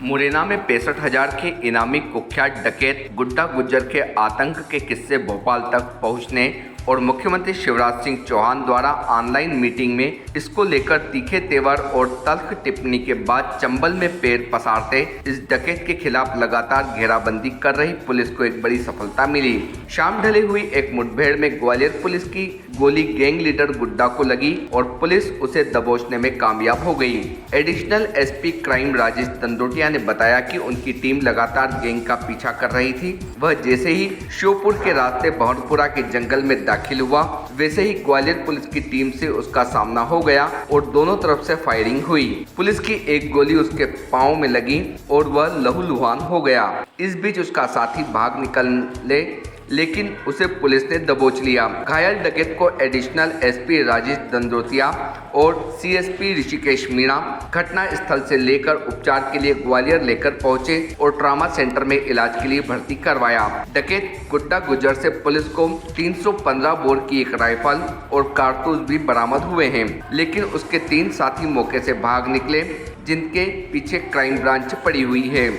मुरैना में 65,000 के इनामी कुख्यात डकैत गुड्डा गुज्जर के आतंक के किस्से भोपाल तक पहुंचने और मुख्यमंत्री शिवराज सिंह चौहान द्वारा ऑनलाइन मीटिंग में इसको लेकर तीखे तेवर और तल्ख टिप्पणी के बाद चंबल में पैर पसारते इस डकैत के खिलाफ लगातार घेराबंदी कर रही पुलिस को एक बड़ी सफलता मिली। शाम ढले हुई एक मुठभेड़ में ग्वालियर पुलिस की गोली गैंग लीडर गुड्डा को लगी और पुलिस उसे दबोचने में कामयाब हो गई। Additional SP crime Rajesh Dandotiya ने बताया कि उनकी टीम लगातार गैंग का पीछा कर रही थी। वह जैसे ही श्योपुर के रास्ते भवनपुरा के जंगल में दाखिल हुआ वैसे ही ग्वालियर पुलिस की टीम से उसका सामना हो गया और दोनों तरफ से फायरिंग हुई। पुलिस की एक गोली उसके पांव में लगी और वह लहूलुहान हो गया। इस बीच उसका साथी भाग निकले लेकिन उसे पुलिस ने दबोच लिया। घायल डकैत को एडिशनल एसपी राजेश दंडोतिया और सीएसपी ऋषिकेश मीणा घटना स्थल से लेकर उपचार के लिए ग्वालियर लेकर पहुंचे और ट्रॉमा सेंटर में इलाज के लिए भर्ती करवाया। डकैत गुड्डा गुज्जर से पुलिस को 315 बोर की एक राइफल और कारतूस भी बरामद हुए हैं, लेकिन उसके 3 साथी मौके से भाग निकले जिनके पीछे क्राइम ब्रांच पड़ी हुई है।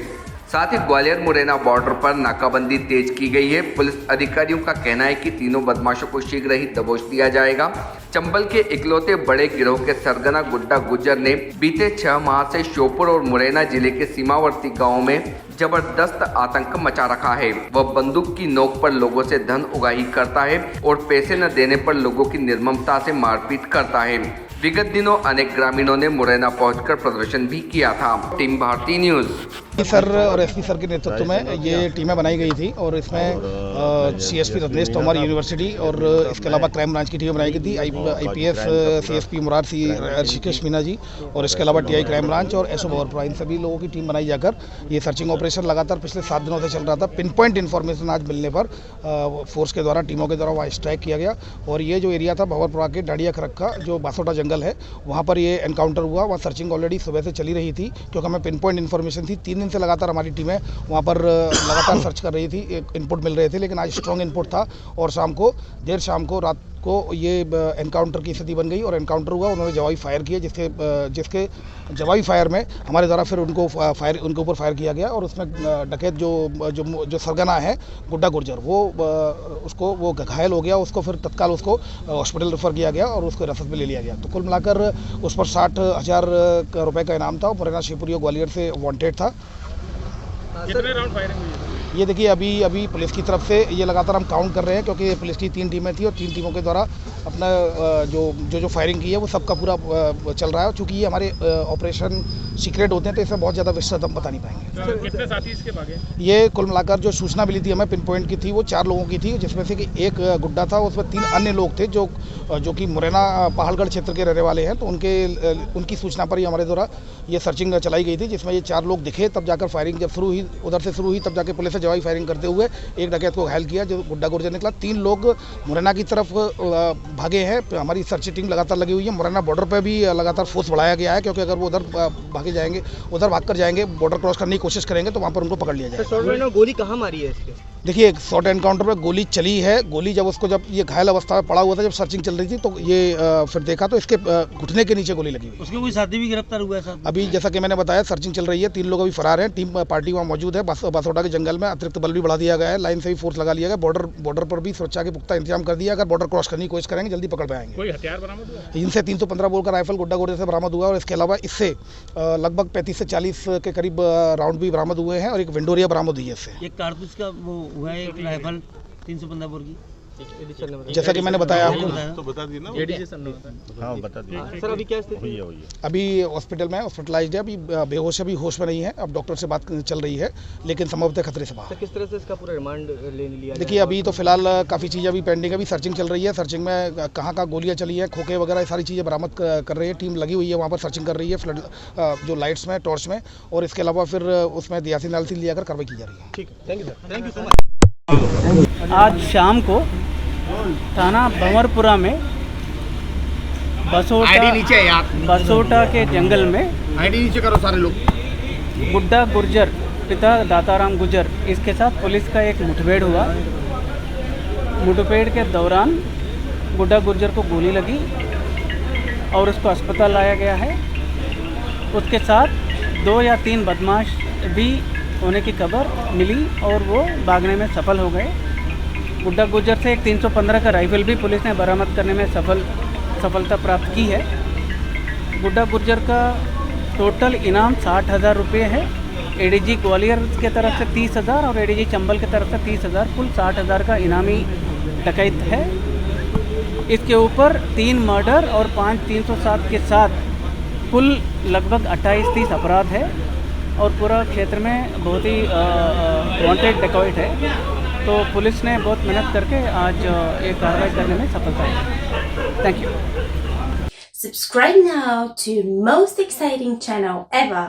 साथ ही ग्वालियर मुरैना बॉर्डर पर नाकाबंदी तेज की गई है। पुलिस अधिकारियों का कहना है कि तीनों बदमाशों को शीघ्र ही दबोच दिया जाएगा। चंबल के इकलौते बड़े गिरोह के सरगना गुड्डा गुज्जर ने बीते 6 माह से श्योपुर और मुरैना जिले के सीमावर्ती गांवों में जबरदस्त आतंक मचा रखा है। वह बंदूक की नोक पर लोगों से धन उगाही करता है और पैसे न देने पर लोगों की निर्ममता से मारपीट करता है। विगत दिनों अनेक ग्रामीणों ने मुरैना पहुंचकर प्रदर्शन भी किया था। टीम भारती न्यूज सर और एसपी सर के नेतृत्व में ये टीमें बनाई गई थी और इसमें सीएसपी रत्नेश तोमर यूनिवर्सिटी और इसके अलावा क्राइम ब्रांच की टीम बनाई गई थी। आईपीएस सीएसपी मुरार सी ऋषिकेश मीणा जी और इसके अलावा टीआई क्राइम ब्रांच और एसओ भवनपुरा, इन सभी लोगों की टीम बनाई जाकर ये सर्चिंग ऑपरेशन लगातार पिछले 7 दिनों से चल रहा था। पिन पॉइंट इन्फॉर्मेशन आज मिलने पर फोर्स के द्वारा, टीमों के द्वारा वहाँ स्ट्राइक किया गया और ये जो एरिया था भवनपुरा के डाडिया खरक्का जो बासोटा जंगल है वहाँ पर ये एनकाउंटर हुआ। वहाँ सर्चिंग ऑलरेडी सुबह से चली रही थी क्योंकि हमें पिन पॉइंट इन्फॉर्मेशन थी। 3 दिन से लगातार हमारी टीमें वहाँ पर लगातार सर्च कर रही थी, एक इनपुट मिल रहे थे, लेकिन आज स्ट्रॉन्ग इनपुट था और देर शाम को रात को ये एनकाउंटर की स्थिति बन गई और एनकाउंटर हुआ। उन्होंने जवाबी फायर किए जिसके जवाबी फायर में हमारे द्वारा फिर उनके ऊपर फायर किया गया और उसमें डकैत जो सरगना है गुड्डा गुर्जर वो घायल हो गया। उसको फिर तत्काल उसको हॉस्पिटल रेफर किया गया और उसको हिरासत में ले लिया गया। तो कुल मिलाकर उस पर 60,000 रुपये का इनाम था और मुरैना शिवपुरी ग्वालियर से वांटेड था। कितने राउंड फायरिंग हुई है? ये देखिए अभी पुलिस की तरफ से ये लगातार हम काउंट कर रहे हैं क्योंकि पुलिस की 3 टीमें थी और 3 टीमों के द्वारा अपना जो फायरिंग की है वो सबका पूरा चल रहा है। चूँकि ये हमारे ऑपरेशन सीक्रेट होते हैं तो इसमें बहुत ज़्यादा विस्तृत हम बता नहीं पाएंगे। कितने साथी इसके भागे? ये कुल मिलाकर जो सूचना मिली थी हमें पिन पॉइंट की थी वो 4 लोगों की थी, जिसमें से कि एक गुड्डा था, उसमें 3 अन्य लोग थे जो कि मुरैना पहाड़गढ़ क्षेत्र के रहने वाले हैं। तो उनकी सूचना पर ही हमारे द्वारा ये सर्चिंग चलाई गई थी, जिसमें ये 4 लोग दिखे। तब जाकर फायरिंग जब शुरू हुई, उधर से शुरू हुई, तब जाकर पुलिस ने जवाबी फायरिंग करते हुए एक डकैत को घायल किया जो गुड्डा गुर्जर निकला। 3 लोग मुरैना की तरफ भागे हैं। हमारी सर्च टीम लगातार लगी हुई है। मुरैना बॉर्डर पर भी लगातार फोर्स बढ़ाया गया है क्योंकि अगर वो उधर भागकर जाएंगे, बॉर्डर क्रॉस करने की कोशिश करेंगे तो वहाँ पर उनको पकड़ लिया जाएगा। गोली कहाँ मारी है इसके? देखिए एक शॉर्ट एनकाउंटर में गोली चली है। गोली जब ये घायल अवस्था में पड़ा हुआ था, जब सर्चिंग चल रही थी तो ये फिर देखा तो इसके घुटने के नीचे गोली लगी हुई। उसके कोई साथी भी गिरफ्तार हुआ है सर? अभी जैसा कि मैंने बताया सर्चिंग चल रही है। 3 लोग अभी फरार हैं। टीम पार्टी वहाँ मौजूद है। बासोटा के जंगल में अतिरिक्त बल भी बढ़ा दिया गया है। लाइन से भी फोर्स लगा लिया गया। बॉर्डर पर भी सुरक्षा के पुख्ता इंतजाम कर दिया। अगर बॉर्डर क्रॉस करने की कोशिश करेंगे जल्दी पकड़ पाएंगे। कोई हथियार बरामद हुआ? इनसे 315 बोर का राइफल गुड्डा गुर्जर से बरामद हुआ और इसके अलावा इससे लगभग 35 से 40 के करीब राउंड भी बरामद हुए हैं और एक विंडोरिया बरामद हुई है इससे। एक कारतूस का वो हुआ है, एक राइफल 315 बोर की। जैसा कि मैंने बताया आपको, तो बता दिए ना। हाँ बता दिए सर अभी क्या स्थिति है? अभी हॉस्पिटल में हॉस्पिटलाइज्ड है। अभी बेहोश है, अभी होश में नहीं है। अब डॉक्टर से बात चल रही है लेकिन संभवतः खतरे से बाहर। किस तरह से इसका पूरा रिमांड ले लिया? देखिए अभी तो फिलहाल काफ़ी चीज़ें अभी पेंडिंग है। अभी सर्चिंग चल रही है। सर्चिंग में कहाँ गोलियाँ चली हैं, खोखे वगैरह सारी चीज़ें बरामद कर रही है। टीम लगी हुई है वहाँ पर, सर्चिंग कर रही है फ्लड जो लाइट्स में, टॉर्च में, और इसके अलावा फिर उसमें दियासी नालसी लियाकर कार्रवाई की जा रही है। ठीक, thank you sir. Thank you so much. आज शाम को थाना भंवरपुरा में बसोटा के जंगल में आईडी नीचे करो सारे लोग। गुड्डा गुर्जर पिता दाताराम गुर्जर इसके साथ पुलिस का एक मुठभेड़ हुआ। मुठभेड़ के दौरान गुड्डा गुर्जर को गोली लगी और उसको अस्पताल लाया गया है। उसके साथ 2 या 3 बदमाश भी होने की खबर मिली और वो भागने में सफल हो गए। गुड्डा गुज्जर से एक 315 का राइफल भी पुलिस ने बरामद करने में सफलता प्राप्त की है। गुड्डा गुज्जर का टोटल इनाम 60,000 रुपये है। एडीजी ग्वालियर की तरफ से 30,000 और एडीजी चंबल की तरफ से 30,000, कुल 60,000 का इनामी डकैत है। इसके ऊपर 3 मर्डर और 5 307 के साथ कुल लगभग 28-30 अपराध है और पूरा क्षेत्र में बहुत ही वांटेड डकैत है। तो पुलिस ने बहुत मेहनत करके आज ये कार्रवाई करने में सफलता है। Thank you. Subscribe now to most exciting channel ever.